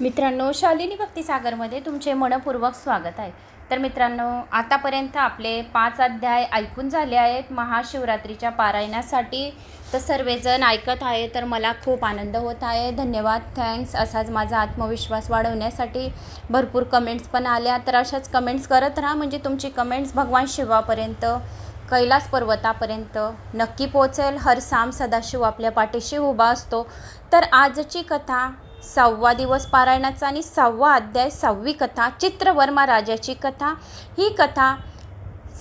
मित्रांनो, शालिनी भक्तिसागरमध्ये तुमचे मनपूर्वक स्वागत आहे। तर मित्रांनो, आतापर्यंत आपले 5 अध्याय ऐकून झाले आहेत महाशिवरात्रीच्या पारायणासाठी। तर सर्वजण ऐकत आहे तर मला खूप आनंद होत आहे। धन्यवाद, थँक्स। असाच माझा आत्मविश्वास वाढवण्यासाठी भरपूर कमेंट्स पण आल्या, तर अशाच कमेंट्स करत राहा, म्हणजे तुमची कमेंट्स भगवान शिवापर्यंत, कैलास पर्वतापर्यंत नक्की पोहोचेल। हर साम सदाशिव आपल्या पाठीशी उभा असतो। तर आजची कथा 6वा दिवस पारायणाचा आणि 6वा अध्याय, 6वी कथा, चित्रवर्मा राजाची कथा। ही कथा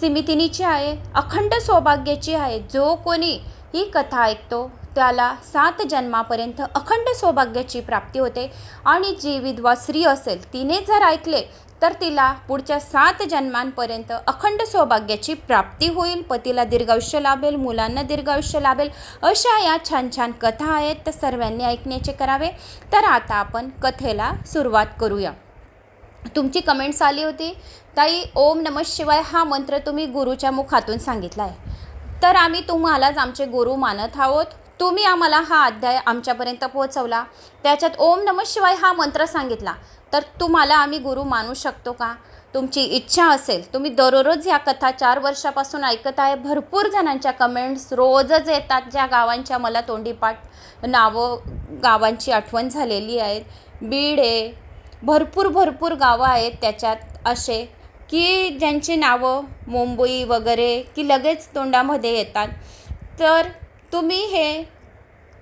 सिमितिनीची आहे, अखंड सौभाग्याची आहे। जो कोणी ही कथा ऐकतो त्याला 7 जन्मापर्यंत अखंड सौभाग्याची प्राप्ती होते। आणि जी विधवा स्त्री असेल तिने जर ऐकले तर तिला पुढच्या 7 जन्मांपर्यंत अखंड सौभाग्याची प्राप्ती होईल। पतीला दीर्घायुष्य लाभेल, मुलांना दीर्घायुष्य लाभेल। अशा या छान छान कथा आहेत, तर सर्वांनी ऐकण्याचे करावे। तर आता आपण कथेला सुरुवात करूया। तुमची कमेंट्स आली होती, ताई ओम नमः शिवाय हा मंत्र तुम्ही गुरुच्या मुखातून सांगितला आहे, तर आम्ही तुम्हालाच आमचे गुरु मानत आहोत। तुम्ही आम्हाला हा अध्याय आमच्यापर्यंत पोहोचवला, त्याच्यात ओम नमः शिवाय हा मंत्र सांगितला, तर तुम्हाला आम्ही गुरु मानू शकतो का? तुमची इच्छा असेल, तुम्ही दररोज ह्या कथा 4 वर्षापासून ऐकत आहे। भरपूर जणांच्या कमेंट्स रोजच येतात, ज्या गावांच्या मला तोंडीपाठ नावं गावांची आठवण झालेली आहेत। बीड आहे, भरपूर गावं आहेत त्याच्यात असे की ज्यांची नावं मुंबई वगैरे की लगेच तोंडामध्ये येतात। तर तुम्ही हे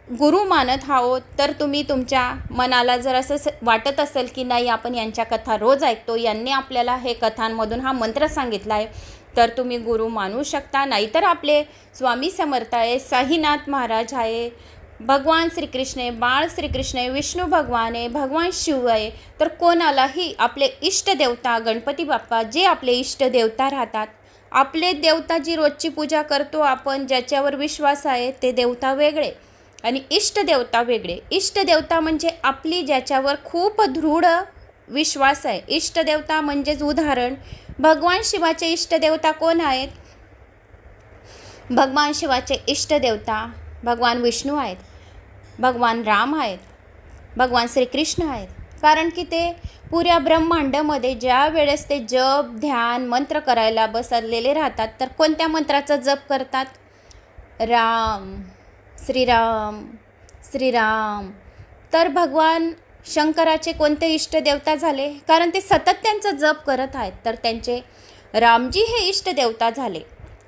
गुरु मानत आहोत, तर तुम्ही तुमच्या मनाला जर असं वाटत असेल की नाही आपण यांच्या कथा रोज ऐकतो, यांनी आपल्याला हे कथांमधून हा मंत्र सांगितला आहे, तर तुम्ही गुरु मानू शकता। नाहीतर आपले स्वामी समर्थ आहे, साईनाथ महाराज आहे, भगवान श्रीकृष्ण आहे, बाळ श्रीकृष्ण आहे, विष्णू भगवान आहे, भगवान शिव आहे, तर कोणालाही आपले इष्टदेवता गणपती बाप्पा जे आपले इष्टदेवता राहतात, आपले देवता जी रोजची पूजा करतो आपण, ज्याच्यावर विश्वास आहे ते देवता वेगळे आणि इष्टदेवता वेगळे। इष्टदेवता म्हणजे आपली ज्याच्यावर खूप दृढ विश्वास आहे। इष्टदेवता म्हणजेच उदाहरण भगवान शिवाचे इष्टदेवता कोण आहेत? भगवान शिवाचे इष्टदेवता भगवान विष्णू आहेत, भगवान राम आहेत, भगवान श्रीकृष्ण आहेत। कारण की ते पुऱ्या ब्रह्मांडामध्ये ज्या वेळेस ते जप ध्यान मंत्र करायला बसलेले राहतात, तर कोणत्या मंत्राचा जप करतात? राम श्रीराम श्रीराम। तर भगवान शंकराचे कोणते इष्टदेवता झाले? कारण ते सतत त्यांचा जप करत आहेत, तर त्यांचे रामजी हे इष्टदेवता झाले।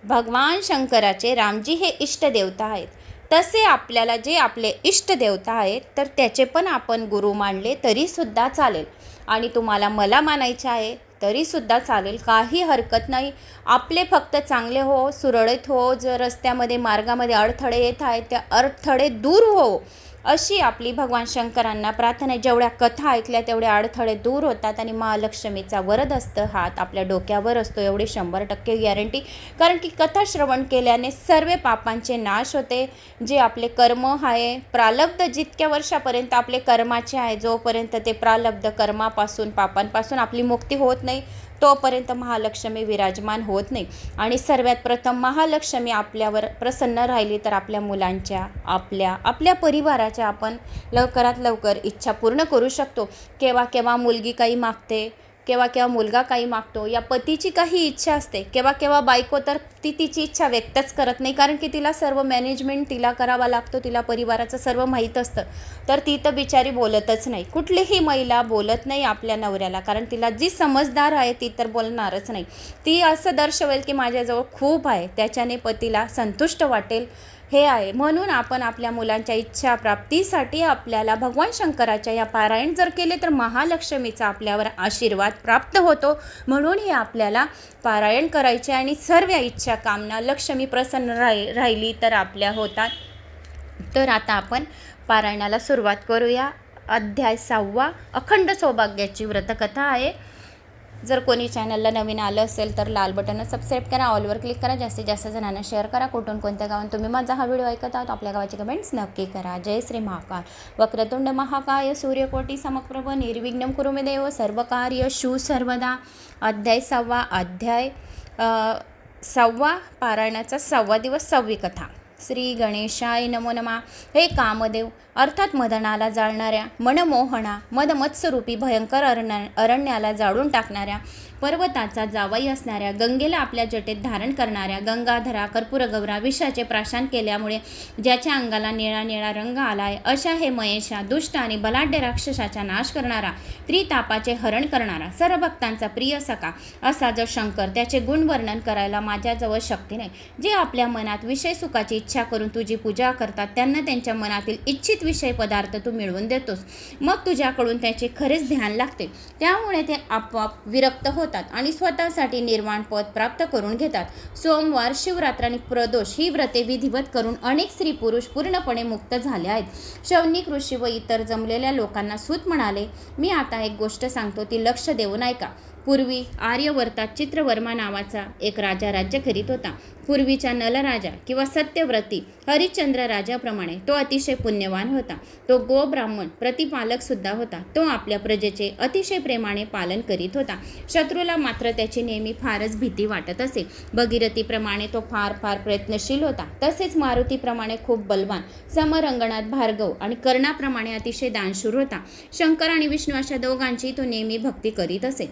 भगवान शंकराचे रामजी हे इष्टदेवता आहेत। तसे आपल्याला जे आपले इष्टदेवता आहेत, तर त्याचे पण आपण गुरु मानले तरीसुद्धा चालेल, आणि तुम्हाला मला मानायचे आहे तरीसुद्धा चालेल, काही हरकत नाही। आपले फक्त चांगले हो, सुरळीत हो, जर रस्त्यामध्ये मार्गामध्ये अडथळे येत आहेत त्या अडथळे दूर हो, अशी आपली भगवान शंकरांना प्रार्थना आहे। जेवढ्या कथा ऐकल्या तेवढ्या अडथळे दूर होतात, आणि महालक्ष्मीचा वरद असतं, हात आपल्या डोक्यावर असतो, एवढी 100% गॅरंटी। कारण की कथा श्रवण केल्याने सर्व पापांचे नाश होते। जे आपले कर्म आहे, प्रारब्ध जितक्या वर्षापर्यंत आपले कर्माचे आहे, जोपर्यंत ते प्रारब्ध कर्मापासून पापांपासून आपली मुक्ती होत नाही, तोपर्यंत महालक्ष्मी विराजमान होत नाही। आणि सर्वात प्रथम महालक्ष्मी आपल्यावर प्रसन्न राहिली तर आपल्या मुलांच्या, आपल्या परिवाराच्या आपण लवकरात लवकर इच्छा पूर्ण करू शकतो। केव्हा मुलगी काही मागते, केव्हा मुलगा काही मागतो, या पतीची काही इच्छा असते, केव्हा बायको तर ती तिची इच्छा व्यक्तच करत नाही, कारण की तिला सर्व मॅनेजमेंट तिला करावा लागतो, तिला परिवाराचं सर्व माहीत असतं, तर ती तर बिचारी बोलतच नाही। कुठलीही महिला बोलत नाही आपल्या नवऱ्याला, कारण तिला जी समजदार आहे ती तर बोलणारच नाही। ती असं दर्शवेल की माझ्याजवळ खूप आहे, त्याच्याने पतीला संतुष्ट वाटेल, हे आहे। म्हणून आपण आपल्या मुलांच्या इच्छा प्राप्तीसाठी आपल्याला भगवान शंकराच्या या पारायण जर केले तर महालक्ष्मीचा आपल्यावर आशीर्वाद प्राप्त होतो। म्हणून हे आपल्याला पारायण करायचे, आणि सर्व इच्छा कामना लक्ष्मी प्रसन्न राहिली तर आपल्या होतात। तर आता आपण पारायणाला सुरुवात करूया। अध्याय 6वा अखंड सौभाग्याची व्रतकथा आहे। जर कोणी चॅनलला नवीन आलं असेल तर लाल बटनला सबस्क्राईब करा, ऑलवर क्लिक करा, जास्तीत जास्त जणांना शेअर करा। कुठून कोणत्या गावात तुम्ही माझा हा व्हिडिओ ऐकत आहात, आपल्या गावाची कमेंट्स नक्की करा। जय श्री महाकाल वक्रतुंड महाकाय सूर्यकोटी समप्रभ निर्विघ्नं कुरु मे देव सर्वकार्येषु सर्वदा। अध्याय 6वा, अध्याय 6वा पारायणाचा 6वा दिवस, 6वी कथा। श्री गणेशाय नमो नमः। हे कामदेव अर्थात मदनाला जाळणाऱ्या, मनमोहणा मदमत्सरूपी भयंकर अरण्याला जाळून टाकणाऱ्या, पर्वताचा जावई असणाऱ्या, गंगेला आपल्या जटेत धारण करणाऱ्या, गंगाधरा कर्पूरगौरा विषाचे प्राशन केल्यामुळे ज्याच्या अंगाला निळा निळा रंग आलाय, अशा हे महेशा दुष्ट आणि बलाढ्य राक्षसाचा नाश करणारा, त्रितापाचे हरण करणारा, सर्व भक्तांचा प्रिय सखा असा जो शंकर, त्याचे गुणवर्णन करायला माझ्याजवळ शक्ती नाही. जे आपल्या मनात विषय सुखाची इच्छा करून तुझी पूजा करतात त्यांना त्यांच्या मनातील इच्छित विषय पदार्थ तू मिळवून देतोस. मग तुझ्याकडून त्याचे खरेच ध्यान लागते. त्यामुळे ते आपोआप विरक्त होतात आणि स्वतःसाठी निर्वाण पद प्राप्त करून घेतात. सोमवार, शिवरात्र आणि प्रदोष ही व्रते विधिवत करून अनेक स्त्री पुरुष पूर्णपणे मुक्त झाले आहेत. शौनिक ऋषी व इतर जमलेल्या लोकांना सूत म्हणाले, मी आता एक गोष्ट सांगतो, ती लक्ष देऊन ऐका. पूर्वी आर्यवर्तात चित्रवर्मा नावाचा एक राजा राज्य करीत होता. पूर्वीच्या नलराजा किंवा सत्यव्रती हरिश्चंद्र राजाप्रमाणे तो अतिशय पुण्यवान होता. तो गोब्राह्मण प्रतिपालक सुद्धा होता. तो आपल्या प्रजेचे अतिशय प्रेमाने पालन करीत होता. शत्रूला मात्र त्याची नेहमी फारच भीती वाटत असे. भगीरथीप्रमाणे तो फार प्रयत्नशील होता. तसेच मारुतीप्रमाणे खूप बलवान, समरंगणात भार्गव आणि कर्णाप्रमाणे अतिशय दानशूर होता. शंकर आणि विष्णू अशा दोघांची तो नेहमी भक्ती करीत असे.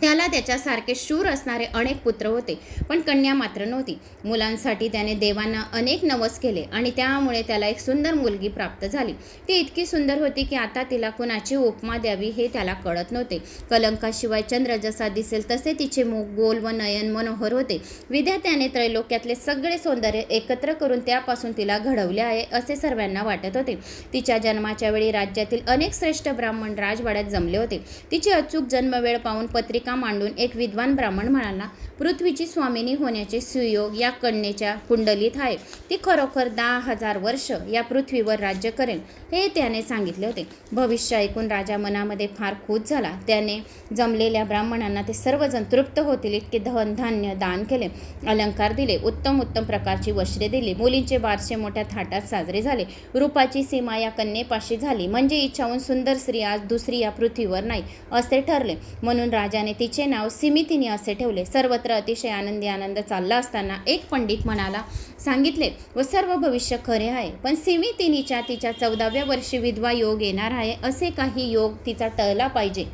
त्याला त्याच्यासारखे शूर असणारे अनेक पुत्र होते, पण कन्या मात्र नव्हती. मुलांसाठी त्याने देवांना अनेक नवस केले आणि त्यामुळे त्याला एक सुंदर मुलगी प्राप्त झाली. ती इतकी सुंदर होती की आता तिला कुणाची उपमा द्यावी हे त्याला कळत नव्हते. कलंकाशिवाय चंद्र जसा दिसेल तसे तिचे मुख गोल व नयन मनोहर होते. विधात्याने त्रैलोक्यातले सगळे सौंदर्य एकत्र करून त्यापासून तिला घडवले आहे असे सर्वांना वाटत होते. तिच्या जन्माच्या वेळी राज्यातील अनेक श्रेष्ठ ब्राह्मण राजवाड्यात जमले होते. तिची अचूक जन्मवेळ पाहून पत्रिका मांडून एक विद्वान ब्राह्मण म्हणाला, पृथ्वीची स्वामिनी होण्याचे सुयोग या कन्येच्या कुंडलीत आहे. ती खरोखर 10,000 वर्ष या पृथ्वीवर राज्य करेल हे त्याने सांगितले होते. भविष्य ऐकून राजा मनामध्ये फार खुश झाला. त्याने जमलेल्या ब्राह्मणांना ते सर्वजण तृप्त होतील इतके धन धान्य दान केले, अलंकार दिले, उत्तम प्रकारची वस्त्रे दिली. मुलींचे बारसे मोठ्या थाटात साजरे झाले. रूपाची सीमा या कन्येपाशी झाली. म्हणजे इच्छाहून सुंदर स्त्री आज दुसरी या पृथ्वीवर नाही असे ठरले. म्हणून राजाने तिचे नाव सिमितिनी असे ठेवले. सर्वत्र अतिशय आनंद चालला असताना एक पंडित मनाला सांगितले व सर्व भविष्य खरे आहे, पण सिमितिनीच्या तिच्या 14व्या वर्षी विधवा योग येणार आहे. असे काही योग तिचा टळला पाहिजे.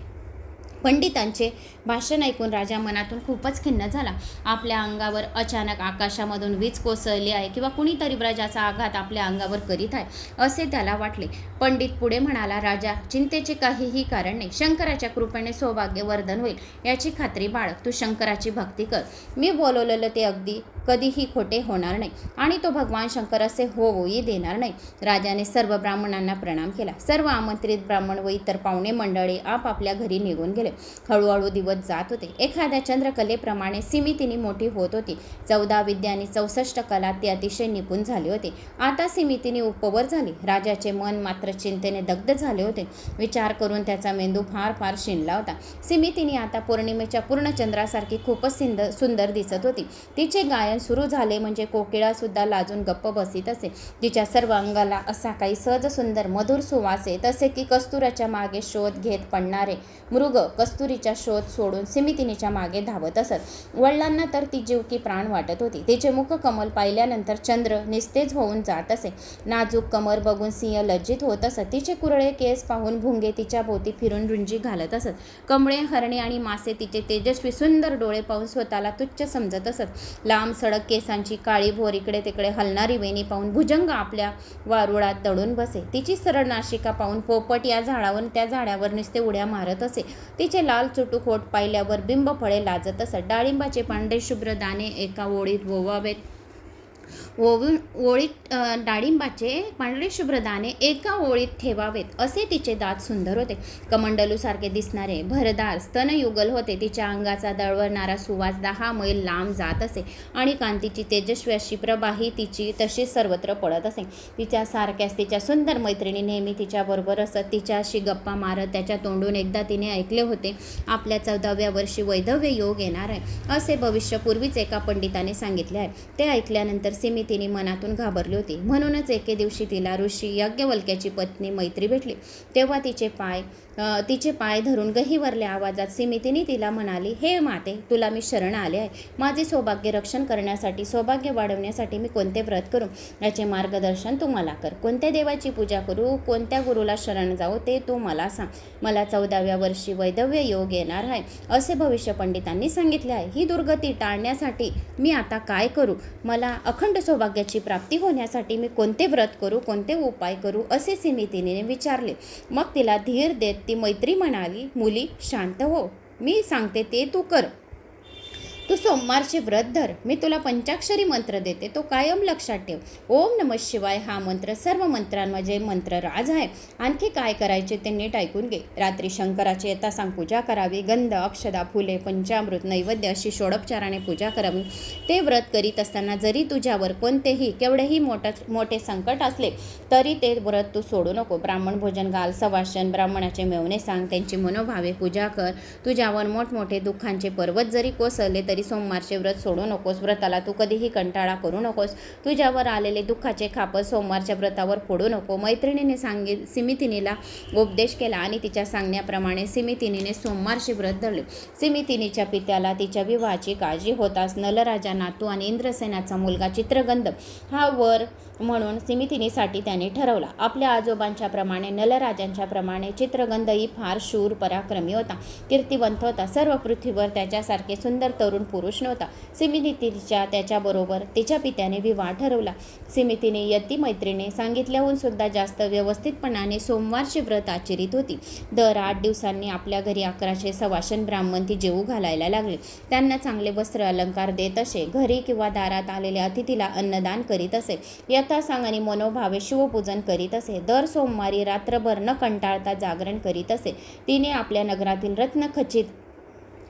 पंडितांचे भाषण ऐकून राजा मनातून खूपच खिन्न झाला. आपल्या अंगावर अचानक आकाशामधून वीज कोसळली आहे किंवा कुणीतरी व्रजाचा आघात आपल्या अंगावर करीत आहे असे त्याला वाटले. पंडित पुढे म्हणाला, राजा, चिंतेचे काहीही कारण नाही. शंकराच्या कृपेने सौभाग्य वर्धन होईल याची खात्री बाळग. तू शंकराची भक्ती कर. मी बोलवलेलं ते अगदी कधीही खोटे होणार नाही आणि तो भगवान शंकर असे होऊही देणार नाही. राजाने सर्व ब्राह्मणांना प्रणाम केला. सर्व आमंत्रित ब्राह्मण व इतर पाहुणे मंडळी आपापल्या घरी निघून गेले. हळूहळू दिवस जात होते. एखाद्या चंद्रकलेप्रमाणे सिमितिनी मोठी होत होती. 14 विद्या आणि 64 कला ती अतिशय निपुण झाली होती. आता सिमितिनी उपवर झाली. राजाचे मन मात्र चिंतेने दग्ध झाले होते. विचार करून त्याचा मेंदू फार शिणला होता. सिमितिनी आता पौर्णिमेच्या पूर्ण चंद्रासारखी खूपच सुंदर दिसत होती. तिचे गायन सुरू झाले म्हणजे कोकिळा सुद्धा लाजून गप्प बसीत असे. तिच्या सर्व अंगाला असा काही सहज सुंदर मधुर सुवास आहे, तसे की कस्तुराच्या मागे शोध घेत पडणारे मृग कस्तुरीचा शोध सोडून सिमितिनीच्या मागे धावत असत. वडिलांना तर ती जीव की प्राण वाटत होती. तिचे मुख कमल पाहिल्यानंतर चंद्र निस्तेज होऊन जात असे. नाजूक कमर बघून सिंह लज्जित होत असत. तिचे कुरळे केस पाहून भुंगे तिच्या भोवती फिरून रुंजी घालत असत. कमळे, हरणे आणि मासे तिचे तेजस्वी सुंदर डोळे पाहून स्वतःला तुच्छ समजत असत. लांब सडक केसांची काळी भोर इकडे तिकडे हलणारी वेणी पाहून भुजंग आपल्या वारुळात दडून बसे. तिची सरळ नाशिका पाहून पोपट या झाडावर त्या झाडावर नुसते उड्या मारत असे. तिचे लाल चुटूक होठ पाहिल्यावर बिंबफळे लाजत असत. डाळिंबाचे पांढरे शुभ्र दाणे एका ओळीत डाळिंबाचे पांढरे शुभ्र दाणे एका ओळीत ठेवावेत असे तिचे दात सुंदर होते. कमंडलूसारखे दिसणारे भरदार स्तनयुगल होते. तिच्या अंगाचा दळवळणारा सुवास 10 मैल लांब जात असे आणि कांतीची तेजस्वी अशी प्रभाही तिची तशी सर्वत्र पडत असे. तिच्या सारख्याच तिच्या सुंदर मैत्रिणी नेहमी तिच्याबरोबर असत. तिच्याशी गप्पा मारत त्याच्या तोंडून एकदा तिने ऐकले होते, आपल्या 14व्या वर्षी वैधव्य योग येणार आहे असे भविष्य पूर्वीच एका पंडिताने सांगितले आहे. ते ऐकल्यानंतर सिमितिनी मनातून घाबरली होती. म्हणूनच एके दिवशी तिला ऋषी याज्ञवल्क्याची पत्नी मैत्री भेटली. तेव्हा तिचे पाय तिचे पाय धरून गहिवरल्या आवाजात सिमितीने तिला म्हणाली, हे माते, तुला मी शरण आले आहे. माझे सौभाग्य रक्षण करण्यासाठी, सौभाग्य वाढवण्यासाठी मी कोणते व्रत करू याचे मार्गदर्शन तू मला कर. कोणत्या देवाची पूजा करू, कोणत्या गुरुला शरण जाऊ ते तू मला सांग. मला 14व्या वर्षी वैधव्य योग येणार आहे असे भविष्य पंडितांनी सांगितले आहे. ही दुर्गती टाळण्यासाठी मी आता काय करू? मला अखंड सौभाग्याची प्राप्ती होण्यासाठी मी कोणते व्रत करू, कोणते उपाय करू असे सिमितीने विचारले. मग तिला धीर देत ती मैत्री म्हणाली, मुली शांत हो, मी सांगते ते तू कर. तू सोमवारचे व्रत धर. मी तुला पंचाक्षरी मंत्र देते, तो कायम लक्षात ठेव. ओम नमः शिवाय हा मंत्र सर्व मंत्रांमध्ये मंत्रराज आहे. आणखी काय करायचे ते नीट ऐकून घे. रात्री शंकराची यथासांग पूजा करावी. गंध, अक्षदा, फुले, पंचामृत, नैवेद्य अशी षोडोपचाराने पूजा करावी. ते व्रत करीत असताना जरी तुझ्यावर कोणतेही केवढेही मोठे संकट असले तरी ते व्रत तू सोडू नको. ब्राह्मण भोजन घाल, सवासन ब्राह्मणाचे मेवणे सांग, त्यांची मनोभावे पूजा कर. तुझ्यावर मोठमोठे दुःखांचे पर्वत जरी कोसळले तरी सोमवारचे व्रत सोडू नकोस. व्रताला तू कधीही कंटाळा करू नकोस. तुझ्यावर आलेले दुःखाचे खापर सोमवारच्या व्रतावर फोडू नको. मैत्रिणीने सिमितिनीला उपदेश केला आणि तिच्या सांगण्याप्रमाणे सिमितिनीने सोमवारचे व्रत धरले. सिमितिनीच्या पित्याला तिच्या विवाहाची काळजी होताच नलराजा नातू आणि इंद्रसेनाचा मुलगा चित्रगंध हा वर म्हणून सिमितिनीसाठी त्याने ठरवला. आपल्या आजोबांच्या प्रमाणे नलराजांच्या प्रमाणे चित्रगंधही फार शूर पराक्रमी होता, कीर्तिवंत होता. सर्व पृथ्वीवर त्याच्यासारखे सुंदर तरुण पुरुष नव्हता. सिमितिनीचा त्याच्याबरोबर तिच्या पित्याने विवाह ठरवला. सिमितीने यती मैत्रीने सांगितल्याहून सुद्धा जास्त व्यवस्थितपणाने सोमवारचे व्रत आचरित होती. दर 8 दिवसांनी आपल्या घरी 1100 सवासन ब्राह्मण ती जेवू घालायला लागले. त्यांना चांगले वस्त्र अलंकार देत असे. घरी किंवा दारात आलेल्या अतिथीला अन्नदान करीत असे. यथासांग आणि मनोभावे शिवपूजन करीत असे. दर सोमवारी रात्रभर न कंटाळता जागरण करीत असे. तिने आपल्या नगरातील रत्नखचित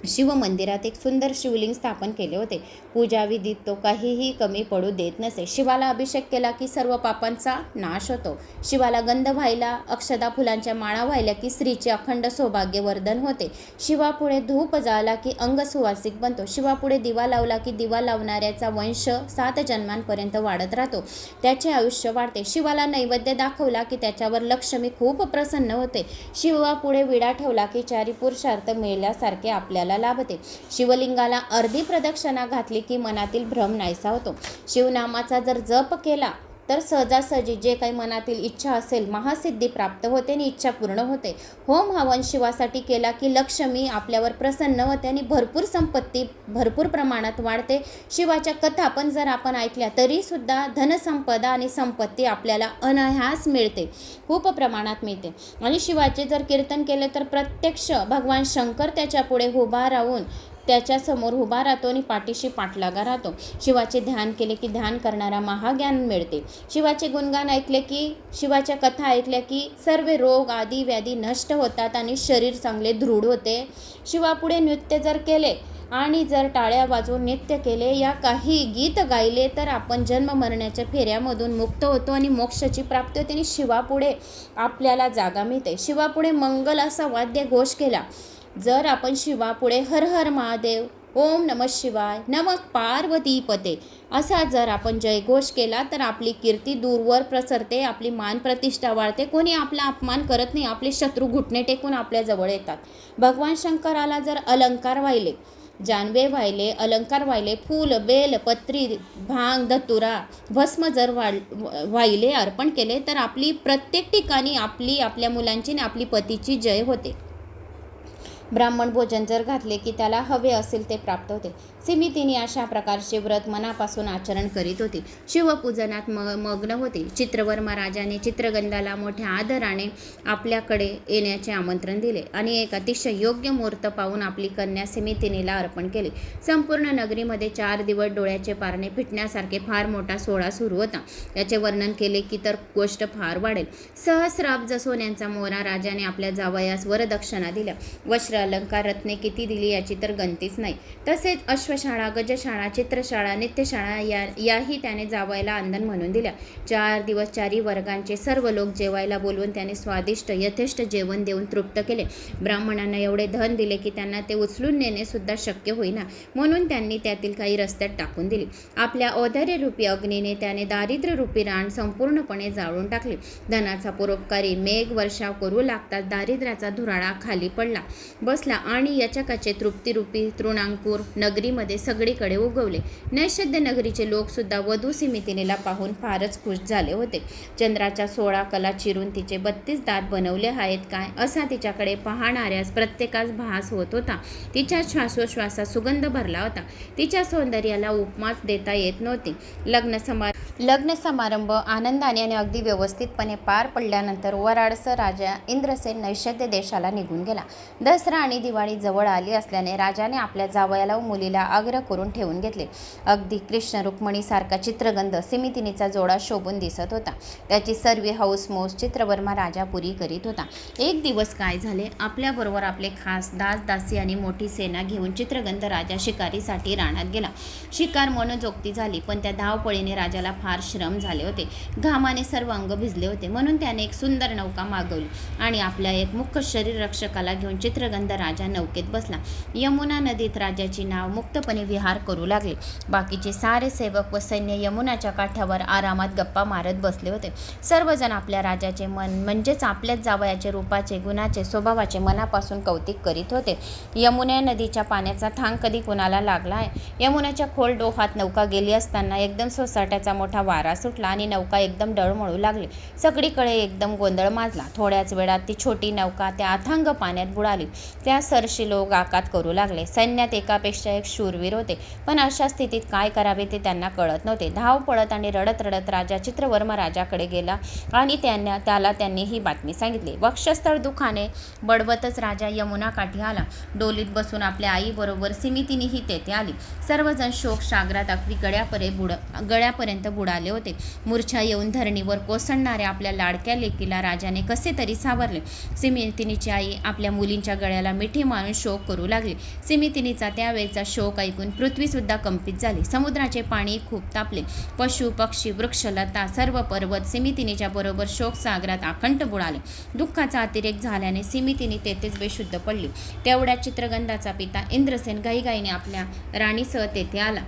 शिवमंदिरात एक सुंदर शिवलिंग स्थापन केले होते. पूजाविधीत तो काहीही कमी पडू देत नसे. शिवाला अभिषेक केला की सर्व पापांचा नाश होतो. शिवाला गंध व्हायला, अक्षदा फुलांच्या माळा व्हायला की स्त्रीचे अखंड सौभाग्यवर्धन होते. शिवापुढे धूप जाळला की अंग सुवासिक बनतो. शिवापुढे दिवा लावला की दिवा लावणाऱ्याचा वंश 7 जन्मांपर्यंत वाढत राहतो. त्याचे आयुष्य वाढते. शिवाला नैवेद्य दाखवला की त्याच्यावर लक्ष्मी खूप प्रसन्न होते. शिवापुढे विडा ठेवला की 4 पुरुषार्थ मिळाल्यासारखे आपल्याला लाभते. शिवलिंगाला अर्धी प्रदक्षिणा घातली की मनातील भ्रम नाहीसा होतो. शिवनामाचा जर जप केला तर सहजासहजी जे काही मनातील इच्छा असेल महासिद्धी प्राप्त होते आणि इच्छा पूर्ण होते. होम हवन शिवासाठी केला की लक्ष्मी आपल्यावर प्रसन्न होते आणि भरपूर संपत्ती भरपूर प्रमाणात वाढते. शिवाच्या कथा पण जर आपण ऐकल्या तरी सुद्धा धनसंपदा आणि संपत्ती आपल्याला अनायास मिळते, खूप प्रमाणात मिळते. आणि शिवाचे जर कीर्तन केले तर प्रत्यक्ष भगवान शंकर त्याच्या पुढे उभा राहून त्याच्यासमोर उभा राहतो आणि पाठीशी पाठलागा राहतो. शिवाचे ध्यान केले की ध्यान करणारा महाज्ञान मिळते. शिवाचे गुणगान ऐकले की, शिवाच्या कथा ऐकल्या की सर्व रोग आदी व्याधी नष्ट होतात आणि शरीर चांगले दृढ होते. शिवापुढे नृत्य जर केले आणि जर टाळ्या वाजवून नृत्य केले या काही गीत गायले तर आपण जन्म मरण्याच्या फेऱ्यामधून मुक्त होतो आणि मोक्षाची प्राप्ती होते आणि शिवापुढे आपल्याला जागा मिळते. शिवापुढे मंगल असा वाद्य घोष केला. जर आपण शिवापुढे हर हर महादेव, ओम नमः शिवाय, नमः पार्वतीपते असा जर आपण जयघोष केला तर आपली कीर्ती दूरवर प्रसरते, आपली मान प्रतिष्ठा वाढते, कोणी आपला अपमान करत नाही, आपले शत्रू घुटणे टेकून आपल्या जवळ येतात. भगवान शंकराला जर अलंकार वाहिले, जानवे वाहिले, अलंकार वाहिले, फूल, बेल, पत्री, भांग, धतुरा, भस्म जर वाहिले अर्पण केले तर आपली प्रत्येक ठिकाणी आपल्या मुलांची आणि आपली पतीची जय होते. ब्राह्मण भोजन जर घातले की त्याला हवे असेल ते प्राप्त होते. सिमितीने अशा प्रकारचे व्रत मनापासून आचरण करीत होती. शिवपूजनात मग्न होते. चित्रवर्मा राजाने चित्रगंधाला मोठ्या आदराने आपल्याकडे येण्याचे आमंत्रण दिले आणि एक अतिशय योग्य मुहूर्त पाहून आपली कन्या सिमितीनीला अर्पण केली. संपूर्ण नगरीमध्ये 4 दिवस डोळ्याचे पारणे फिटण्यासारखे फार मोठा सोहळा सुरू होता. याचे वर्णन केले की तर गोष्ट फार वाढेल. सहस्राब्ज सोन्यांचा मोहरा राजाने आपल्या जावयास वरदक्षिणा दिल्या. वस्त्र अलंकार रत्ने किती दिली याची तर गणतीच नाही. तसेच अश्वशाळा, गजशाळा, चित्रशाळा, नित्यशाळा याही त्याने जावयाला आंदण म्हणून दिल्या. 4 दिवस 4ही वर्गांचे सर्व लोक जेवायला बोलवून त्याने स्वादिष्ट यथेष्ट जेवण देऊन तृप्त केले. ब्राह्मणांना एवढे धन दिले की त्यांना ते उचलून नेणे सुद्धा शक्य होईना, म्हणून त्यांनी त्यातील काही रस्त्यात टाकून दिली. आपल्या औदार्यरूपी अग्नीने त्याने दारिद्र्यरूपी रान संपूर्णपणे जाळून टाकले. धनाचा परोपकारी मेघ वर्षाव करू लागताच दारिद्र्याचा धुराळा खाली पडला बसला आणि याचकाचे तृप्तिरूपी तृणांकुर नगरीमध्ये सगळीकडे उगवले. नैषध्य नगरीचे लोक सुद्धा वधू सिमितिनीला पाहून फारच खुश झाले होते. चंद्राच्या 16 कला चिरून तिचे 32 दात बनवले आहेत काय, असा तिच्याकडे पाहणाऱ्यास प्रत्येकास भास होत होता. तिच्या श्वासोश्वासात सुगंध भरला होता. तिच्या सौंदर्याला उपमाच देता येत नव्हती. लग्न समारंभ आनंदाने आणि अगदी व्यवस्थितपणे पार पडल्यानंतर वराडसर राजा इंद्रसेन नैषध्य देशाला निघून गेला. दसरा आणि दिवाळी जवळ आली असल्याने राजाने आपल्या जावयाला व मुलीला आग्रह करून ठेवून घेतले. अगदी कृष्ण रुक्मिणीसारखा चित्रगंध सिमितिनीचा जोडा शोभून दिसत होता. त्याची सर्व हौसमौस चित्रवर्मा राजा पुरी करीत होता. एक दिवस काय झाले, आपल्याबरोबर आपले खास दासी आणि मोठी सेना घेऊन चित्रगंध राजा शिकारीसाठी रानात गेला. शिकार मनोजोक्ती झाली, पण त्या धावपळीने राजाला फार श्रम झाले होते. घामाने सर्व अंग भिजले होते, म्हणून त्याने एक सुंदर नौका मागवली आणि आपल्या एक मुख्य शरीर रक्षकाला घेऊन चित्रगंध राजा नौकेत बसला. यमुना नदीत राजाची नाव मुक्तपणे विहार करू लागले. बाकीचे सारे सेवक व सैन्य यमुनाच्या काठावर आरामात गप्पा मारत बसले होते. सर्वजण आपल्या राजाचे मन म्हणजेच आपल्याच जावयाचे रूपाचे, गुणाचे, स्वभावाचे मनापासून कौतिक करीत होते. यमुना नदीच्या पाण्याचा थांग कधी कोणाला लागला आहे? यमुनाच्या खोल डोहात नौका गेली असताना एकदम सोसाट्याचा मोठा वारा सुटला आणि नौका एकदम डळमळू लागली. सगळीकडे एकदम गोंधळ माजला. थोड्याच वेळात ती छोटी नौका त्या अथांग पाण्यात बुडाली. त्या सरशी लोक आकात करू लागले. सैन्यात एकापेक्षा एक शूरवीर होते, पण अशा स्थितीत काय करावे ते त्यांना कळत नव्हते. धाव पळत आणि रडत रडत राजा चित्रवर्मा राजाकडे गेला आणि त्याला त्यांनी ही बातमी सांगितली. वक्षस्थळ दुखाने बडबतच राजा यमुना काठी आला. डोलीत बसून आपल्या आईबरोबर सिमितिनीही तेथे आली. सर्वजण शोक सागरात अगदी गळ्यापर्यंत बुडाले होते. मूर्छा येऊन धरणीवर कोसळणाऱ्या आपल्या लाडक्या लेकीला राजाने कसे तरी सावरले. सिमितिनीची आई आपल्या मुलींच्या गळ्याला मिठी मारून शोक करू लागली. सिमितिनीचा त्यावेळचा शोक ऐकून पृथ्वीसुद्धा कंपित झाली. समुद्राचे पाणी खूप तापले. पशु पक्षी वृक्ष लता सर्व पर्वत सिमितिनीच्या बरोबर शोक सागरात आकंठ बुडाले. दुःखाचा अतिरेक झाल्याने सिमितिनी तेथेच बेशुद्ध पडली. तेवढ्या चित्रगंधाचा पिता इंद्रसेन घाईघाईने आपल्या राणीसह तेथे आला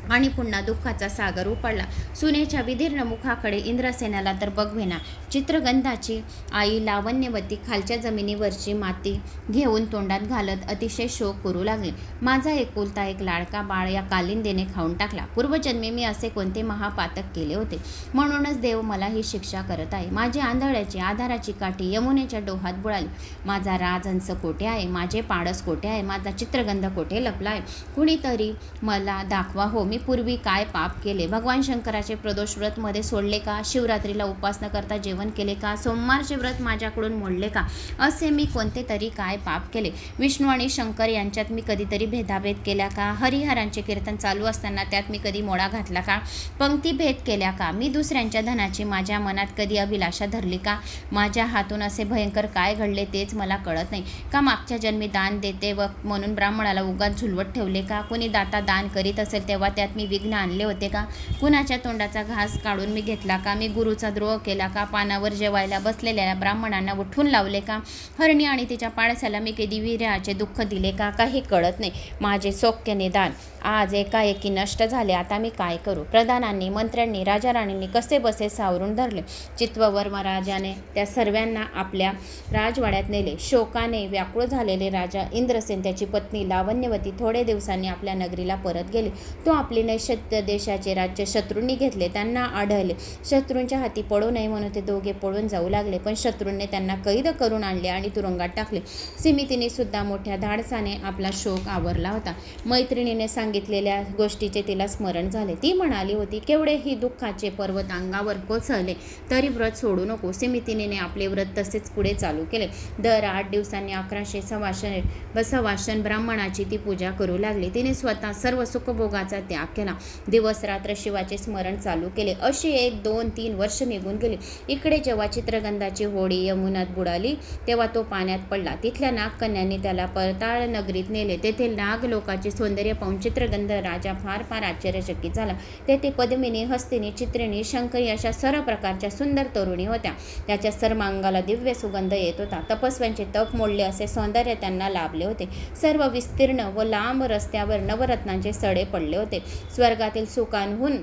आणि पुन्हा दुःखाचा सागर उपडला. सुनेच्या विदीर्ण मुखाकडे इंद्रसेनाला तर बघवेना. चित्रगंधाची आई लावण्यवती खालच्या जमिनीवरची माती घेऊन तोंडात घालत अतिशय शोक करू लागली. माझा एकुलता एक लाडका बाळ या कालिंदीने खाऊन टाकला. पूर्वजन्मी मी असे कोणते महापातक केले होते, म्हणूनच देव मला ही शिक्षा करत आहे. माझी आंधळ्याची आधाराची काठी यमुनेच्या डोहात बुडाली. माझा राजहंस कोठे आहे? माझे पाडस कोठे आहे? माझा चित्रगंध कोठे लपला आहे? कुणीतरी मला दाखवा हो, मी पूर्वी काय पाप केले? भगवान शंकराचे प्रदोष व्रत मध्ये सोडले का? शिवरात्रीला उपास न करता जेवण केले का? सोमवारचे व्रत माझ्याकडून मोडले का? असे मी कोणते तरी काय पाप केले? विष्णू आणि शंकर यांच्यात मी कधीतरी भेदाभेद केला का? हरिहरांचे कीर्तन चालू असताना त्यात मी कधी मोडा घातला का? पंक्तीभेद केल्या का? मी दुसऱ्यांच्या धनाची माझ्या मनात कधी अभिलाषा धरली का? माझ्या हातून असे भयंकर काय घडले तेच मला कळत नाही का? मागच्या जन्मी दान देते व म्हणून ब्राह्मणाला उगाच झुलवत ठेवले का? कुणी दाता दान करीत असेल तेव्हा त्यात मी विघ्न आणले होते का? कुणाच्या तोंडाचा घास काढून मी घेतला का? मी गुरुचा द्रोह केला का? पानावर जेवायला बसलेल्या ब्राह्मणांना उठून लावले का? हरणी आणि तिच्या पाडसाला मी कधी वीर्याचे दुःख दिले का? काही कळत नाही. माझे सौख्य निदान आज एकाएकी नष्ट झाले. आता मी काय करू? प्रधानांनी, मंत्र्यांनी, राजा राणींनी कसे बसे सावरून धरले. चित्रवर्मा राजाने त्या सर्वांना आपल्या राजवाड्यात नेले. शोकाने व्याकुळ झालेले राजा इंद्रसेन, त्याची पत्नी लावण्यवती थोडे दिवसांनी आपल्या नगरीला परत गेले. तो आपले नैषध्य देशाचे राज्य शत्रूंनी घेतले. त्यांना आढळले शत्रूंच्या हाती पडू नये म्हणून ते दोघे पळून जाऊ लागले, पण शत्रूंनी त्यांना कैद करून आणले आणि तुरुंगात टाकले. सिमितीने सुद्धा मोठ्या धाडसाने आपला शोक आवरला होता. मैत्रिणीने सांगितले सांगितलेल्या गोष्टीचे तिला स्मरण झाले. ती म्हणाली होती, केवढेही दुःखाचे पर्वत अंगावर कोसळले तरी व्रत सोडू नको. सिमितिनीने आपले व्रत तसेच पुढे चालू केले. दर 8 दिवसांनी 1100 सवाशन ब्राह्मणाची ती पूजा करू लागली. तिने स्वतः सर्व सुखभोगाचा त्याग केला. दिवस रात्र शिवाचे स्मरण चालू केले. अशी 1, 2, 3 वर्ष निघून गेली. इकडे जेव्हा चित्रगंधाची होडी यमुनात बुडाली तेव्हा तो पाण्यात पडला. तिथल्या नागकन्यांनी त्याला पाताळ नगरीत नेले. तेथे नाग लोकाचे सौंदर्य पाहून चित्रगंध राजा फार फार आश्चर्यचकित झाला. तेथे पद्मिनी, हस्तिनी, चित्रिणी, शंकरी अशा सर्व प्रकारच्या सुंदर तरुणी होत्या. त्याच्या सर्वांगाला दिव्य सुगंध येत होता. तपस्व्यांचे तप मोडले असे सौंदर्य त्यांना लाभले होते. सर्व विस्तीर्ण व लांब रस्त्यावर नवरत्नांचे सडे पडले होते. स्वर्गातील सुखांहून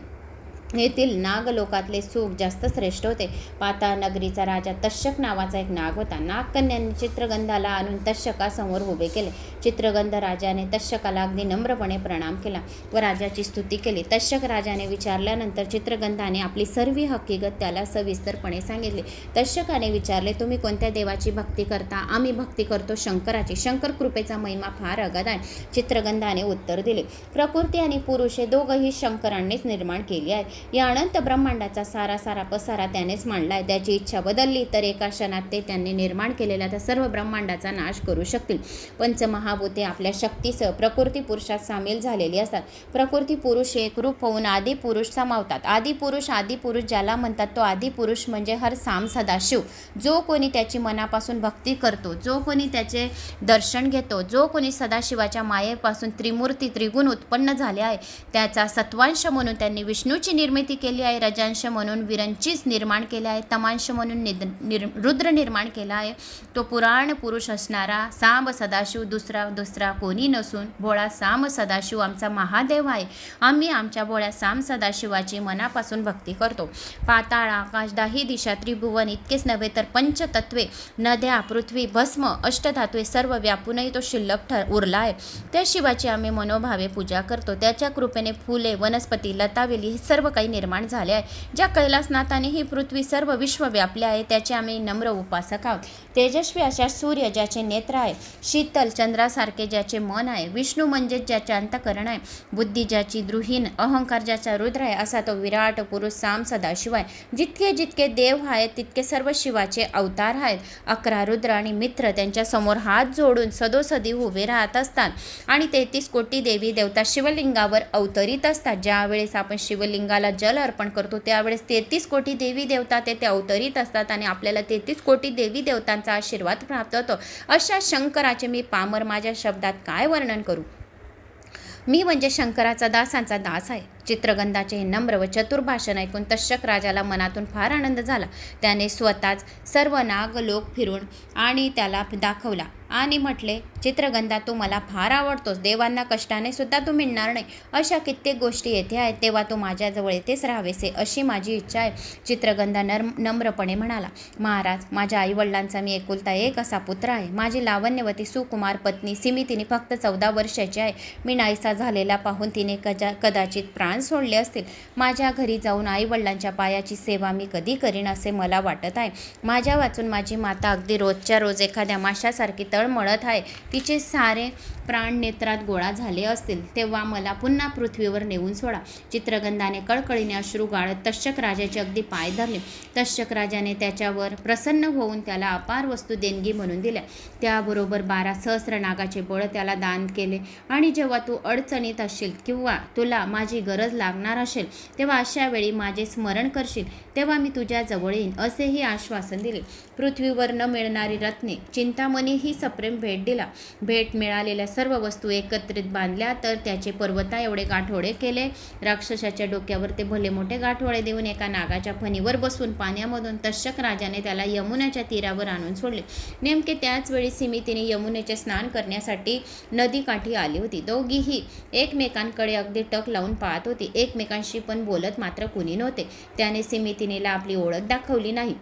येथील नागलोकातले सुख जास्त श्रेष्ठ होते. पाताळ नगरीचा राजा तक्षक नावाचा एक नाग होता. नागकन्यांनी चित्रगंधाला आणून तक्षकासमोर उभे केले. चित्रगंध राजाने तक्षकाला अगदी नम्रपणे प्रणाम केला व राजाची स्तुती केली. तक्षक राजाने विचारल्यानंतर चित्रगंधाने आपली सर्व हकीकत त्याला सविस्तरपणे सांगितली. तक्षकाने विचारले, तुम्ही कोणत्या देवाची भक्ती करता? आम्ही भक्ती करतो शंकराची. शंकर कृपेचा महिमा फार अगाध आहे. चित्रगंधाने उत्तर दिले, प्रकृती आणि पुरुष हे दोघंही शंकरांनीच निर्माण केली आहे. या अनंत ब्रह्मांडाचा सारा पसारा त्यानेच मांडलाय. त्याची इच्छा बदलली तर एका क्षणात ते त्यांनी निर्माण केलेल्या त्या सर्व ब्रह्मांडाचा नाश करू शकतील. पंचमहाभूते आपल्या शक्तीसह प्रकृती पुरुषात सामील झालेली असतात. प्रकृती पुरुष एकरूप होऊन आदी पुरुष सामावतात. आदी पुरुष ज्याला म्हणतात तो आदी पुरुष म्हणजे हर साम सदाशिव. जो कोणी त्याची मनापासून भक्ती करतो, जो कोणी त्याचे दर्शन घेतो, जो कोणी सदाशिवाच्या मायेपासून त्रिमूर्ती त्रिगुण उत्पन्न झाले आहे, त्याचा सत्वांश म्हणून त्यांनी विष्णूची निर्मिती केली आहे. रजांश म्हणून विरंचीच निर्माण केले आहे. तमांश म्हणून रुद्र निर्माण केला आहे. तो पुराण पुरुष असणारा सांब सदाशिव दुसरा कोणी नसून भोळा साम सदाशिव आमचा महादेव आहे. आम्ही आमच्या भोळ्या साम सदाशिवाची मनापासून भक्ती करतो. पाताळ, आकाश, दाही दिशा, त्रिभुवन इतकेच नव्हे तर पंचतत्वे, नद्या, पृथ्वी, भस्म, अष्टधातुवे सर्व व्यापूनही तो शिल्लक उरला आहे. त्या शिवाची आम्ही मनोभावे पूजा करतो. त्याच्या कृपेने फुले, वनस्पती, लतावेली हे सर्व काही निर्माण झाले आहे. ज्या कैलासनाथाने ही पृथ्वी सर्व विश्व व्यापले आहे त्याचे आम्ही नम्र उपासक आहोत. तेजस्वी अशा सूर्य ज्याचे नेत्र आहे, शीतल चंद्रासारखे ज्याचे मन आहे, विष्णू म्हणजे ज्याचे अंतकरण आहे, बुद्धी ज्याची द्रुहीन, अहंकार ज्याचा रुद्र आहे, असा तो विराट पुरुष साम सदाशिव आहे. जितके जितके देव आहेत तितके सर्व शिवाचे अवतार आहेत. 11 रुद्र आणि मित्र त्यांच्या समोर हात जोडून सदोसदी उभे राहत असतात आणि 33 कोटी देवी देवता शिवलिंगावर अवतरित असतात. ज्यावेळेस आपण शिवलिंगाला जल अर्पण करतो त्यावेळेस 33 कोटी देवी देवता तेथे अवतरित असतात आणि आपल्याला 33 कोटी देवी देवतांचा आशीर्वाद प्राप्त होतो. अशा शंकराचे मी पामर माझ्या शब्दात काय वर्णन करू. मी म्हणजे शंकराचा दासांचा दास आहे. चित्रगंधाचे हे नम्र व चतुर भाषण ऐकून तक्षक राजाला मनातून फार आनंद झाला. त्याने स्वतःच सर्व नागलोक फिरून आणि त्याला दाखवला आणि म्हटले, चित्रगंधा तू मला फार आवडतोस. देवांना कष्टाने सुद्धा तू मिळणार नाही अशा कित्येक गोष्टी येथे आहेत, तेव्हा तू माझ्याजवळ येथेच राहावेसे अशी माझी इच्छा आहे. चित्रगंधा नम्रपणे म्हणाला, महाराज, माझ्या आईवडिलांचा मी एकुलता एक असा पुत्र आहे. माझी लावण्यवती सुकुमार पत्नी सिमितिनी फक्त 14 वर्षाची आहे. मी नाहीसा झालेला पाहून तिने कदाचित प्राण सोडले असतील. माझ्या घरी जाऊन आईवडिलांच्या पायाची सेवा मी कधी करीन असे मला वाटत आहे. माझ्या वाचून माझी माता अगदी रोजच्या रोज एखाद्या माशासारखी तळमळत आहे. तिचे सारे प्राण नेत्रात गोळा झाले असतील. तेव्हा मला पुन्हा पृथ्वीवर नेऊन सोडा. चित्रगंधाने कळकळीने अश्रू गाळत तक्षक राजाचे अगदी पाय धरले. तक्षक राजाने त्याच्यावर प्रसन्न होऊन त्याला अपार वस्तू देणगी म्हणून दिल्या. त्याबरोबर 12 सहस्र नागाचे बळ त्याला दान केले आणि जेव्हा तू अडचणीत असशील किंवा तुला माझी गरज लागणार असेल तेव्हा अशा वेळी माझे स्मरण करशील तेव्हा मी तुझ्या जवळ येईन असेही आश्वासन दिले. पृथ्वीवर न मिळणारी रत्ने, चिंतामणी ही सप्रेम भेट दिला. भेट मिळालेल्या सर्व वस्तू एकत्रित बांधल्या तर त्याचे पर्वता एवढे गाठोडे केले. राक्षसाच्या डोक्यावर ते भले मोठे गाठोडे देऊन एका नागाच्या फणीवर बसून पाण्यामधून तक्षक राजाने त्याला यमुनाच्या तीरावर आणून सोडले. नेमके त्याच वेळी सिमितीने यमुनेचे स्नान करण्यासाठी नदीकाठी आली होती. दोघीही एकमेकांकडे अगदी टक लावून पाहत होती. एकमेकांशी पण बोलत मात्र कुणी नव्हते. त्याने सिमितीनेला आपली ओळख दाखवली नाही.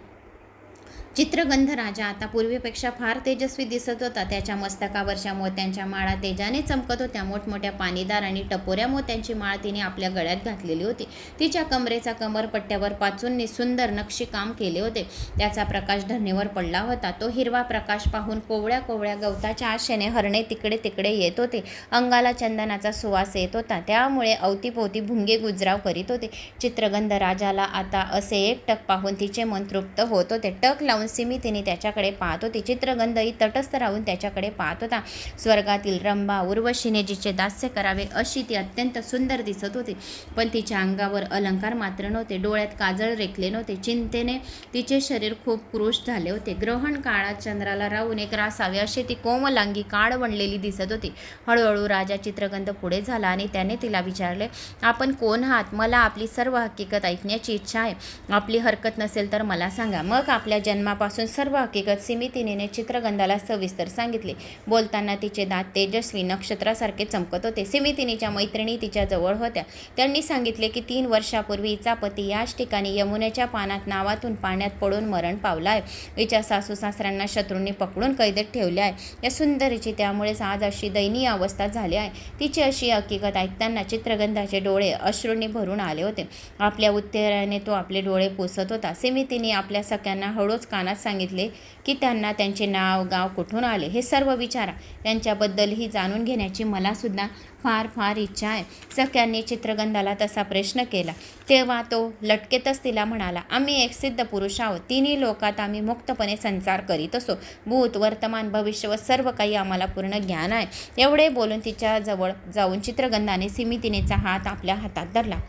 चित्रगंध राजा आता पूर्वीपेक्षा फार तेजस्वी दिसत होता. त्याच्या मस्तकावरच्या मोत्यांच्या माळा तेजाने चमकत होत्या. मोठमोठ्या पाणीदार आणि टपोऱ्या मोत्यांची माळ तिने आपल्या गळ्यात घातलेली होती. तिच्या कमरेचा कमरपट्ट्यावर पाचूंनी सुंदर नक्षीकाम केले होते. त्याचा प्रकाश धरणीवर पडला होता. तो हिरवा प्रकाश पाहून कोवळ्या कोवळ्या गवताच्या आशेने हरणे तिकडे तिकडे येत होते. अंगाला चंदनाचा सुवास येत होता. त्यामुळे अवतीभोवती भुंगे गुजराव करीत होते. चित्रगंध राजाला आता असे एक टक पाहून तिचे मन तृप्त होत होते. टक लावून सिमी त्याच्याकडे पाहत होती. चित्रगंधही तटस्थ राहून त्याच्याकडे पाहत होता. स्वर्गातील रंभा उर्वशीने जिचे दास्य करावे अशी ती अत्यंत सुंदर दिसत होती. पण तिच्या अंगावर अलंकार मात्र नव्हते. डोळ्यात काजळ रेखले नव्हते. चिंतेने तिचे शरीर खूप कृश झाले होते. ग्रहण काळात चंद्राला राहून एक रासावे अशी ती कोमलांगी काळ बनलेली दिसत होती. हळूहळू राजा चित्रगंध पुढे झाला आणि त्याने तिला विचारले, आपण कोण आहात? मला आपली सर्व हकीकत ऐकण्याची इच्छा आहे. आपली हरकत नसेल तर मला सांगा. मग आपल्या जन्मापासून सर्व हकीकत सिमी चित्रगंधाला सविस्तर सांगितले. बोलताना तिचे दात तेजस्वी नक्षत्रासारखे चमकत होते. सिमी मैत्रिणी तिच्या जवळ होत्या. त्यांनी सांगितले की 3 वर्षापूर्वी हिचा पती याच ठिकाणी यमुनेच्या पानात नावातून पाण्यात पडून मरण पावला आहे. हिच्या सासू सासऱ्यांना शत्रूंनी पकडून कैदेत ठेवले आहे. या सुंदरीची त्यामुळेच आज अशी दयनीय अवस्था झाली आहे. तिची अशी हकीकत ऐकताना चित्रगंधाचे डोळे अश्रूंनी भरून आले होते. आपल्या उत्तराने तो आपले डोळे पुसत होता. सिमी आपल्या सख्यांना हळूच कानात सांगितले की त्यांना त्यांचे नाव गाव कुठून आले हे सर्व विचारा. त्यांच्याबद्दलही जाणून घेण्याची मला सुद्धा फार फार इच्छा आहे. सख्यांनी चित्रगंधाला तसा प्रश्न केला तेव्हा तो लटकेतच तिला म्हणाला, आम्ही एक सिद्ध पुरुष आहोत. तिन्ही लोकात आम्ही मुक्तपणे संचार करीत असो. भूत वर्तमान भविष्य व सर्व काही आम्हाला पूर्ण ज्ञान आहे. एवढे बोलून तिच्याजवळ जाऊन चित्रगंधाने सिमीचा हात आपल्या हातात धरला.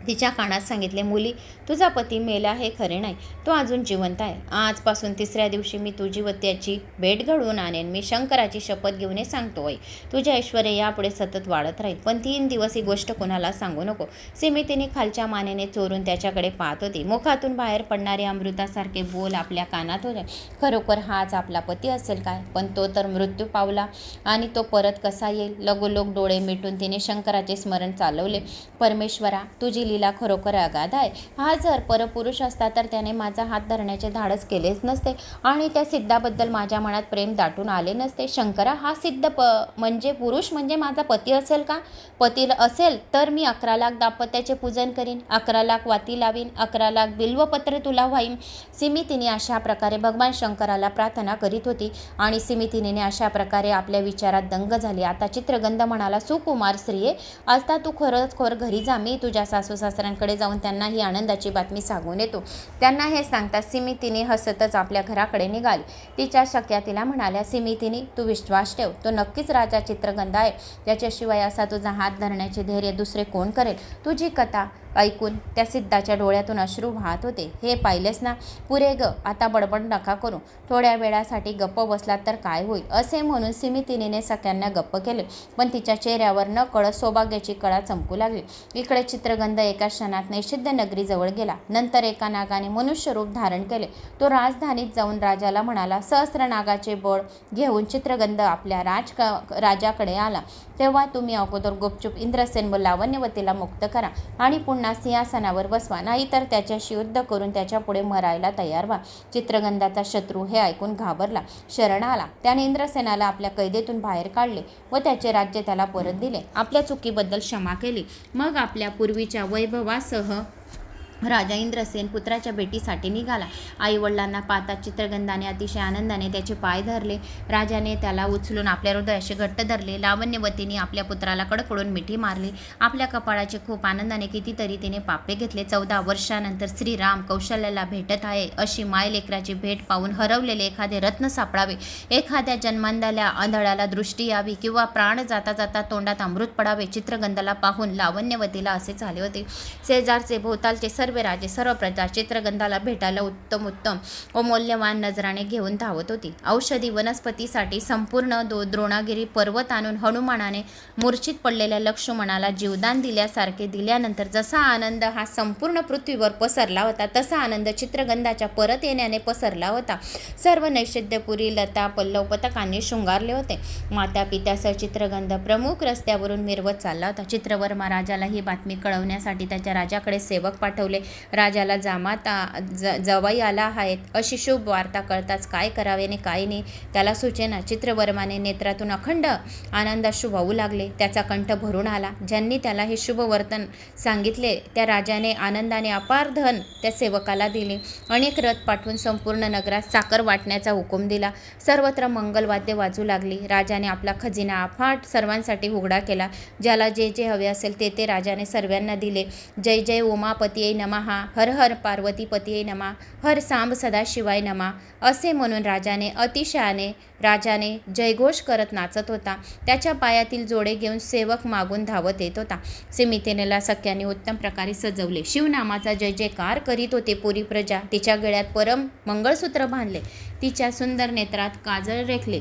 तिच्या कानात सांगितले, मुली, तुझा पती मेला हे खरे नाही. तो अजून जिवंत आहे. आजपासून 3ऱ्या दिवशी मी तुझी व त्याची भेट घडवून आणेन. मी शंकराची शपथ घेऊन सांगतोय. तुझे ऐश्वर यापुढे सतत वाढत राहील. पण 3 दिवस ही गोष्ट कोणाला सांगू नको. सिमी खालच्या मानेने चोरून त्याच्याकडे पाहत होती. मुखातून बाहेर पडणारे अमृतासारखे बोल आपल्या कानात होते. खरोखर हाच आपला पती असेल काय? पण तो तर मृत्यू पावला आणि तो परत कसा येईल? लगोलग डोळे मिटून तिने शंकराचे स्मरण चालवले. परमेश्वरा, तुझी लीला खरोखर अगाध आहे. हा जर परपुरुष असता तर त्याने माझा हात धरण्याचे धाडस केलेच नसते आणि त्या सिद्धाबद्दल माझ्या मनात प्रेम दाटून आले नसते. शंकरा, हा सिद्ध म्हणजे पुरुष म्हणजे माझा पती असेल का? पती असेल तर मी 11 लाख दाम्पत्याचे पूजन करीन, 11 लाख वाती लावीन, 11 लाख बिल्वपत्र तुला वाहीन. सिमी अशा प्रकारे भगवान शंकराला प्रार्थना करीत होती आणि सिमी अशा प्रकारे आपल्या विचारात दंग झाली. आता चित्रगंध म्हणाला, सुकुमार स्त्रिये, आता तू खरोखर घरी जा. मी तुझ्या सासऱ्यांकडे जाऊन त्यांना ही आनंदाची बातमी सांगून येतो. त्यांना हे सांगता सिमी हसतच आपल्या घराकडे निघाली. तिच्या सख्या तिला म्हणाल्या, सिमी तू विश्वास ठेव. तो नक्कीच राजा चित्रगंध आहे. त्याच्याशिवाय असा तुझा हात धरण्याचे धैर्य दुसरे कोण करेल? तुझी कथा ऐकून त्या सिद्धाच्या डोळ्यातून अश्रू वाहत होते. हे पाहिलेस ना, पुरे ग, आता बडबड नका करू. थोड्या वेळासाठी गप्प बसलात तर काय होईल? असे म्हणून सिमी सख्यांना गप्प केले. पण तिच्या चेहऱ्यावर न कळत सौभाग्याची कळा चमकू लागली. इकडे चित्रगंध एका क्षणात नैषिद्य नगरीजवळ गेला. नंतर एका नागाने मनुष्य रूप धारण केले. तो राजधानीत जाऊन राजाला म्हणाला. सहस्त्र नागाचे बळ घेऊन चित्रगंध आपल्या राजाकडे आला. तेव्हा तुम्ही अगोदर गुपचूप इंद्रसेन व लावण्यवतीला मुक्त करा आणि पुन्हा सिंहासनावर बसवा, नाहीतर त्याच्याशी युद्ध करून त्याच्यापुढे मरायला तयार व्हा. चित्रगंधाचा शत्रू हे ऐकून घाबरला, शरण आला. त्याने इंद्रसेनाला आपल्या कैदेतून बाहेर काढले व त्याचे राज्य त्याला परत दिले. आपल्या चुकीबद्दल क्षमा केली. मग आपल्या पूर्वीच्या वैभवासह राजा इंद्रसेन पुत्राच्या भेटीसाठी निघाला. आईवडिलांना पाहता चित्रगंधाने अतिशय आनंदाने त्याचे पाय धरले. राजाने त्याला उचलून आपल्या हृदयाशी घट्ट धरले. लावण्यवतीने आपल्या पुत्राला कडकडून मिठी मारली. आपल्या कपाळाचे खूप आनंदाने कितीतरी तिने पापे घेतले. 14 वर्षानंतर श्रीराम कौशल्याला भेटत आहे अशी मायलेकराची भेट पाहून हरवलेले एखादे रत्न सापडावे, एखाद्या जन्मांधाल्या आंधळ्याला दृष्टी यावी किंवा प्राण जाता जाता तोंडात अमृत पडावे. चित्रगंधाला पाहून लावण्यवतीला असे झाले होते. शेजारचे भोवतालचे सर्व राजे, सर्व प्रजा चित्रगंधाला भेटायला उत्तम व मौल्यवान नजराने घेऊन धावत होती. औषधी वनस्पतीसाठी संपूर्ण द्रोणागिरी पर्वत आणून हनुमानाने मूर्छित पडलेल्या लक्ष्मणाला जीवदान दिल्यासारखे दिल्यानंतर जसा आनंद हा संपूर्ण पृथ्वीवर पसरला होता, तसा आनंद चित्रगंधाच्या परत येण्याने पसरला होता. सर्व नैषद्यपुरी लता पल्लव पथकांनी शृंगारले होते. माता पित्यासह चित्रगंध प्रमुख रस्त्यावरून मिरवत चालला होता. चित्रवर्मा राजाला ही बातमी कळवण्यासाठी त्याच्या राजाकडे सेवक पाठवले. राजाला जवाई आला आहेत अशी शुभ वार्ता कळताच काय करावे आणि काय नाही त्याला सुचेना. चित्रवर्माने नेत्रातून अखंड आनंदाश्रू वाहू लागले. त्याचा कंठ भरून आला. ज्यांनी त्याला हे शुभ वर्तन सांगितले त्या राजाने आनंदाने अपार धन त्या सेवकाला दिले. अनेक रथ पाठवून संपूर्ण नगरात साखर वाटण्याचा हुकूम दिला. सर्वत्र मंगलवाद्य वाजू लागली. राजाने आपला खजिना अफाट सर्वांसाठी उघडा केला. ज्याला जे जे हवे असेल ते राजाने सर्वांना दिले. जय जय उमापतीये नमः, हर हर पार्वतीपतीये नमः, हर सांब सदाशिवाय नमः असे म्हणून राजाने जयघोष करत नाचत होता. त्याच्या पायातील जोडे घेऊन सेवक मागून धावत येत होता. सिमितेनेला सख्याने उत्तम प्रकारे सजवले. शिवनामाचा जय जयकार करीत होते. पुरी प्रजा तिच्या गळ्यात परम मंगळसूत्र बांधले. तिच्या सुंदर नेत्रात काजळ रेखले.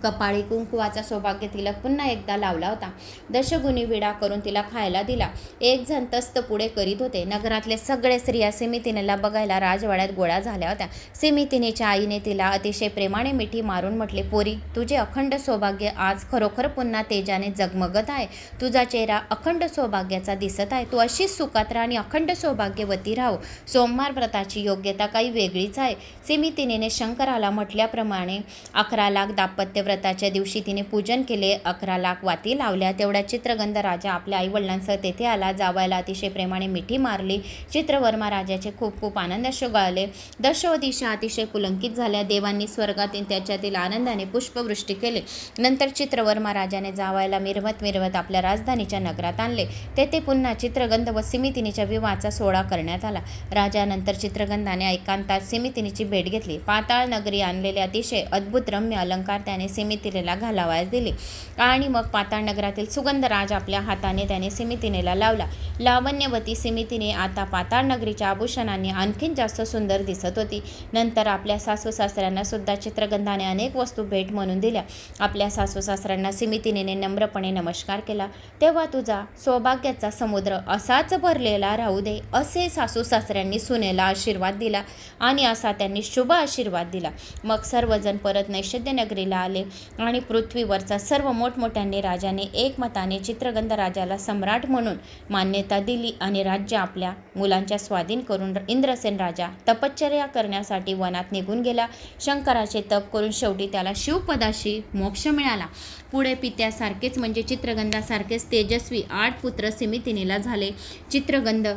कपाळी कुंकुवाचा सौभाग्य तिलक पुन्हा एकदा लावला होता. दशगुणी विडा करून तिला खायला दिला. एक जण तस्त पुढे करीत होते. नगरातले सगळे स्त्रिया सिमितिनेला बघायला राजवाड्यात गोळा झाल्या होत्या. सिमितिनेच्या आईने तिला अतिशय प्रेमाने मिठी मारून म्हटले, पोरी, तुझे अखंड सौभाग्य आज खरोखर पुन्हा तेजाने जगमगत आहे. तुझा चेहरा अखंड सौभाग्याचा दिसत आहे. तू अशीच सुखात राहा आणि अखंड सौभाग्यवती राहो. सोमवार व्रताची योग्यता काही वेगळीच आहे. सिमितिनेने शंकराला म्हटल्याप्रमाणे 11 लाख दाम्पत्य व्रताच्या दिवशी तिने पूजन केले. 11 लाख वाती लावल्या. तेवढ्या चित्रगंध राजा आपल्या आईवडिलांसह तेथे आला. जावयाला अतिशय प्रेमाने मिठी मारली. चित्रवर्मा राजाचे खूप खूप आनंदाश्रू गळाले. दशोदिशा अतिशय पुलंकित झाल्या. देवांनी स्वर्गातील त्याच्यातील आनंदाने पुष्पवृष्टी केली. नंतर चित्रवर्मा राजाने जावयाला मिरवत आपल्या राजधानीच्या नगरात आणले. तेथे पुन्हा चित्रगंध व सिमितिनीच्या विवाहाचा सोहळा करण्यात आला. राजानंतर चित्रगंधाने एकांतात सिमितिनीची भेट घेतली. पाताळ नगरी आणलेले अतिशय अद्भुत रम्य अलंकार त्याने सिमितिनेला घालावयास दिले आणि मग पाताळ नगरातील सुगंधराज आपल्या हाताने त्याने सिमितिनेला लावला. लावण्यवती सिमितिने आता पाताळ नगरीच्या आभूषणांनी आणखीन जास्त सुंदर दिसत होती. नंतर आपल्या सासू सासऱ्यांना सुद्धा चित्रगंधाने अनेक वस्तू भेट म्हणून दिल्या. आपल्या सासू सासऱ्यांना सिमितिनेने नम्रपणे नमस्कार केला. तेव्हा तुझा सौभाग्याचा समुद्र असाच भरलेला राहू दे असे सासू सासऱ्यांनी सुनेला आशीर्वाद दिला आणि असा त्यांनी शुभ आशीर्वाद दिला. मग सर्वजण परत नैवेद्य नगरीला आले आणि पृथ्वीवरचा सर्व मोठमोठ्यांनी राजाने एकमताने चित्रगंध राजाला सम्राट म्हणून मान्यता दिली आणि राज्य आपल्या मुलांच्या स्वाधीन करून इंद्रसेन राजा तपश्चर्या करण्यासाठी वनात निघून गेला. शंकराचे तप करून शेवटी त्याला शिवपदाशी मोक्ष मिळाला. पुढे पित्यासारखेच म्हणजे चित्रगंधासारखेच तेजस्वी 8 पुत्र सिमितिनेला झाले. चित्रगंध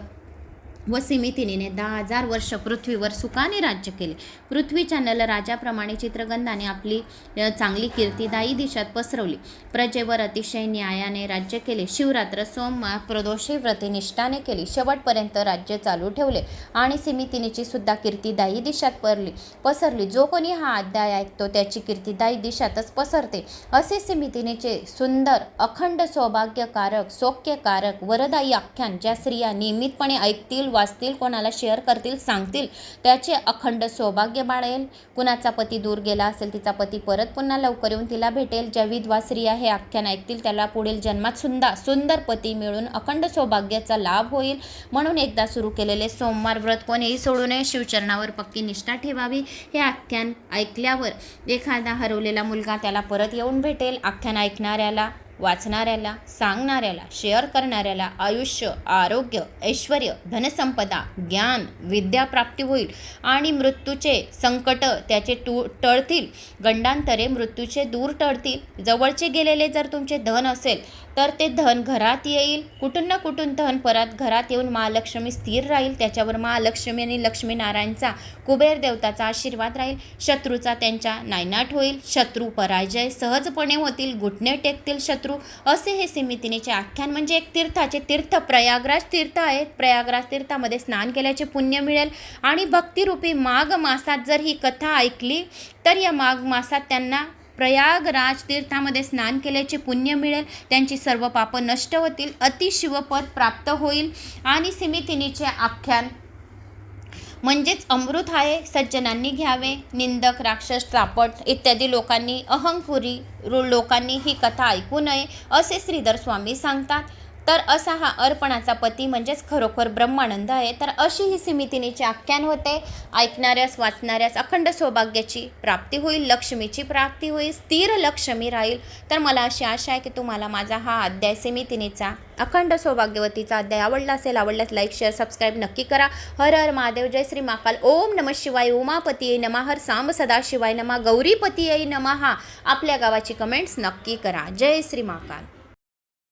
व सिमितिनीने 10,000 वर्ष पृथ्वीवर सुखाने राज्य केले. पृथ्वीच्या नल राजाप्रमाणे चित्रगंधाने आपली चांगली कीर्ती दायी दिशात पसरवली. प्रजेवर अतिशय न्यायाने राज्य केले. शिवरात्र सोमवार प्रदोषी व्रते निष्ठाने केली. शेवटपर्यंत राज्य चालू ठेवले आणि सिमितिनीची सुद्धा कीर्ती दायी दिशात पसरली. जो कोणी हा अध्याय ऐकतो त्याची कीर्ती दायी दिशातच पसरते. असे सिमितिनीचे सुंदर अखंड सौभाग्यकारक सौख्यकारक वरदायी आख्यान ज्या स्त्रिया नियमितपणे ऐकतील, वाचतील, कोणाला शेअर करतील, सांगतील त्याचे अखंड सौभाग्य बाळेल. कुणाचा पती दूर गेला असेल तिचा पती परत पुन्हा लवकर येऊन तिला भेटेल. ज्या विधवा स्त्रिया हे आख्यान ऐकतील त्याला पुढील जन्मात सुंदर पती मिळून अखंड सौभाग्याचा लाभ होईल. म्हणून एकदा सुरू केलेले सोमवार व्रत कोणीही सोडू नये. शिवचरणावर पक्की निष्ठा ठेवावी. हे आख्यान ऐकल्यावर एखादा हरवलेला मुलगा त्याला परत येऊन भेटेल. आख्यान ऐकणाऱ्याला, वाचणाऱ्याला, सांगणाऱ्याला, शेअर करणाऱ्याला आयुष्य, आरोग्य, ऐश्वर्य, धनसंपदा, ज्ञान, विद्याप्राप्ती होईल आणि मृत्यूचे संकट त्याचे टळतील. गंडांतरे मृत्यूचे दूर टळतील. जवळचे गेलेले जर तुमचे धन असेल तर ते धन घरात येईल. कुठून ना कुठून धन परत घरात येऊन महालक्ष्मी स्थिर राहील. त्याच्यावर महालक्ष्मी आणि लक्ष्मीनारायणचा, कुबेर देवताचा आशीर्वाद राहील. शत्रूचा त्यांच्या नायनाट होईल. शत्रू पराजय सहजपणे होतील. घुटणे टेकतील शत्रू. असे हे सिमितिनीचे आख्यान म्हणजे एक तीर्थाचे तीर्थ प्रयागराज तीर्थ आहे. प्रयागराज तीर्थामध्ये स्नान केल्याचे पुण्य मिळेल आणि भक्तिरूपी माघ मासात जर ही कथा ऐकली तर या माघ मासात त्यांना प्रयागराज तीर्थामध्ये स्नान केल्याचे पुण्य मिळेल. त्यांची सर्व पापं नष्ट होतील. अतिशिवपद प्राप्त होईल आणि सिमितिनीचे आख्यान म्हणजेच अमृत आहे. सज्जनांनी घ्यावे. निंदक, राक्षस, त्रापट इत्यादी लोकांनी, अहंकुरी लोकांनी ही कथा ऐकू नये असे श्रीधर स्वामी सांगतात. तर असा हा अर्पणाचा पती म्हणजेच खरोखर ब्रह्मानंद आहे. तर अशी ही सिमितिनीची आख्यान होते. ऐकणाऱ्यास वाचणाऱ्यास अखंड सौभाग्याची प्राप्ती होईल, लक्ष्मीची प्राप्ती होईल, स्थिर लक्ष्मी राहील. तर मला अशी आशा आहे की तुम्हाला माझा हा अध्याय सिमितिनीचा अखंड सौभाग्यवतीचा अध्याय आवडला असेल. आवडल्यास लाईक शेअर सबस्क्राईब नक्की करा. हर हर महादेव, जय श्री महाकाल, ओम नमः शिवाय, उमापतीये नमः, हर सांब सदाशिवाय नमः, गौरीपतीये नमः. आपल्या गावाची कमेंट्स नक्की करा. जय श्री महाकाल.